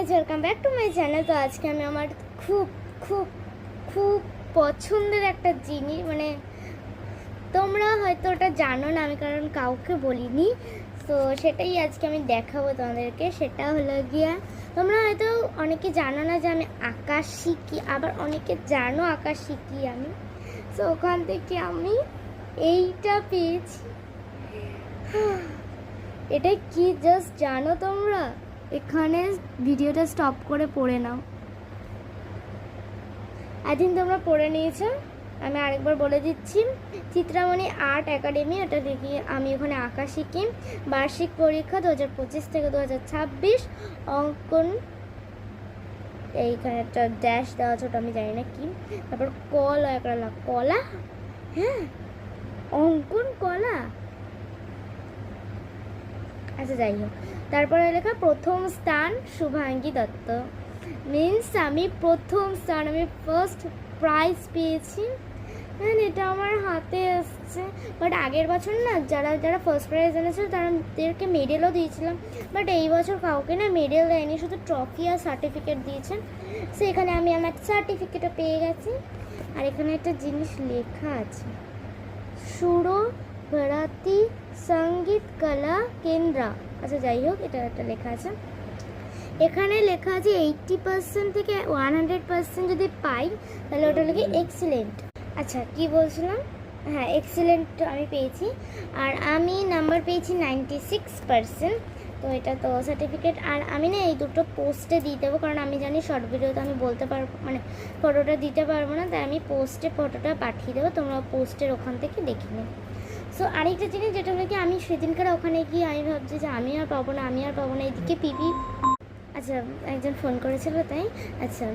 Guys, welcome back to my channel. তো আজকে আমি আমার খুব খুব খুব পছন্দের একটা জিনিস, মানে তোমরা হয়তো ওটা জানো না, আমি কারণ কাউকে বলিনি, তো সেটাই আজকে আমি দেখাবো তোমাদেরকে। সেটা হলো গিয়া, তোমরা হয়তো অনেকে জানো না যে আমি আঁকা শিখি, আবার অনেকে জানো আঁকা শিখি আমি। তো ওখান থেকে আমি এইটা পেয়েছি। এটা কি জাস্ট জানো তোমরা? এখানে ভিডিওটা স্টপ করে পড়ে নাও। আই থিঙ্ক তোমরা পড়ে নিয়েছো। আমি আরেকবার বলে দিচ্ছি, চিত্রামণি আর্ট একাডেমি, ওটা দেখি আমি ওখানে আঁকা শিখি। বার্ষিক পরীক্ষা 2025 থেকে 2026, অঙ্কন, এইখানে একটা ড্যাশ দেওয়া আছে, ওটা আমি জানি না কি। তারপর কলা, একটা কলা, হ্যাঁ অঙ্কন কলা, আচ্ছা যাই হোক। তারপরে লেখা প্রথম স্থান শুভাঙ্গী দত্ত, মিন্স আমি প্রথম স্থান, আমি ফার্স্ট প্রাইজ পেয়েছি। হ্যাঁ, এটা আমার হাতে আসছে। বাট আগের বছর না, যারা যারা ফার্স্ট প্রাইজ এনেছিল তাদেরকে মেডেলও দিয়েছিলাম, বাট এই বছর কাউকে না মেডেল দেয়নি, শুধু ট্রফি আর সার্টিফিকেট দিয়েছেন। সো এখানে আমি আমার সার্টিফিকেটও পেয়ে গেছি। আর এখানে একটা জিনিস লেখা আছে, সুরো ভারতী সঙ্গীত কলা কেন্দ্র। আচ্ছা যাই হোক, এটা একটা লেখা আছে। এখানে লেখা আছে 80% থেকে 100% যদি পাই তাহলে ওটা লেখে এক্সিলেন্ট। আচ্ছা কি বলছিলাম, হ্যাঁ এক্সিলেন্ট আমি পেয়েছি। আর আমি নাম্বার পেয়েছি 96%। তো এটা তো সার্টিফিকেট। আর আমি না এই দুটো পোস্টে দিয়ে দেবো, কারণ আমি জানি শর্ট ভিডিওতে আমি বলতে পারবো, মানে ফটোটা দিতে পারবো না, তাই আমি পোস্টে ফটোটা পাঠিয়ে দেবো, তোমরা পোস্টের ওখান থেকে দেখে নেবে। সো আরেকটা জিনিস যেটা হলো কি, আমি সেদিনকার ওখানে গিয়ে আমি ভাবছি যে আমি আর পাবো না, এদিকে পিপি, আচ্ছা একজন ফোন করেছিল তাই। আচ্ছা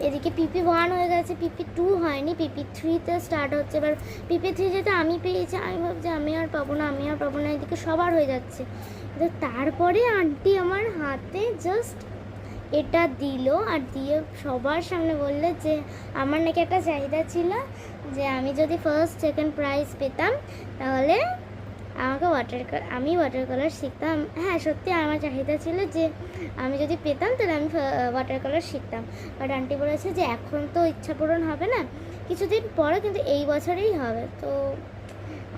এদিকে PP1 হয়ে গেছে, PP2 হয়নি, PP3তে স্টার্ট হচ্ছে। এবার PP3 যেটা আমি পেয়েছি, আমি ভাবছি আমি আর পাবো না, এদিকে সবার হয়ে যাচ্ছে। তো তারপরে আন্টি আমার হাতে জাস্ট এটা দিল, আর দিয়ে সবার সামনে বললো যে আমার নাকি একটা চাহিদা ছিল যে আমি যদি ফার্স্ট সেকেন্ড প্রাইজ পেতাম তাহলে আমাকে আমি ওয়াটার কালার শিখতাম। হ্যাঁ সত্যি আমার চাহিদা ছিল যে আমি যদি পেতাম তাহলে আমি ওয়াটার কালার শিখতাম। বাট আন্টি বলেছে যে এখন তো ইচ্ছা পূরণ হবে না, কিছুদিন পরে, কিন্তু এই বছরেই হবে। তো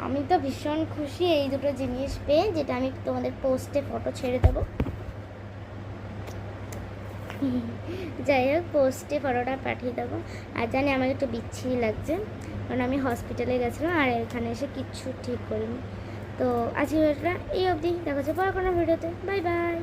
আমি তো ভীষণ খুশি এই দুটো জিনিস পেয়ে, যেটা আমি তোমাদের পোস্টে ফটো ছেড়ে দেবো। যাই হোক, পোস্টে ফটোটা পাঠিয়ে দেবো। আর জানি আমাকে একটু বিচ্ছিরি লাগছে, কারণ আমি হসপিটালে গেছিলাম আর এখানে এসে কিচ্ছু ঠিক করিনি। তো আজকে ভিডিওটা এই অবধি, দেখা যাচ্ছে পরে কোনো ভিডিওতে। Bye bye.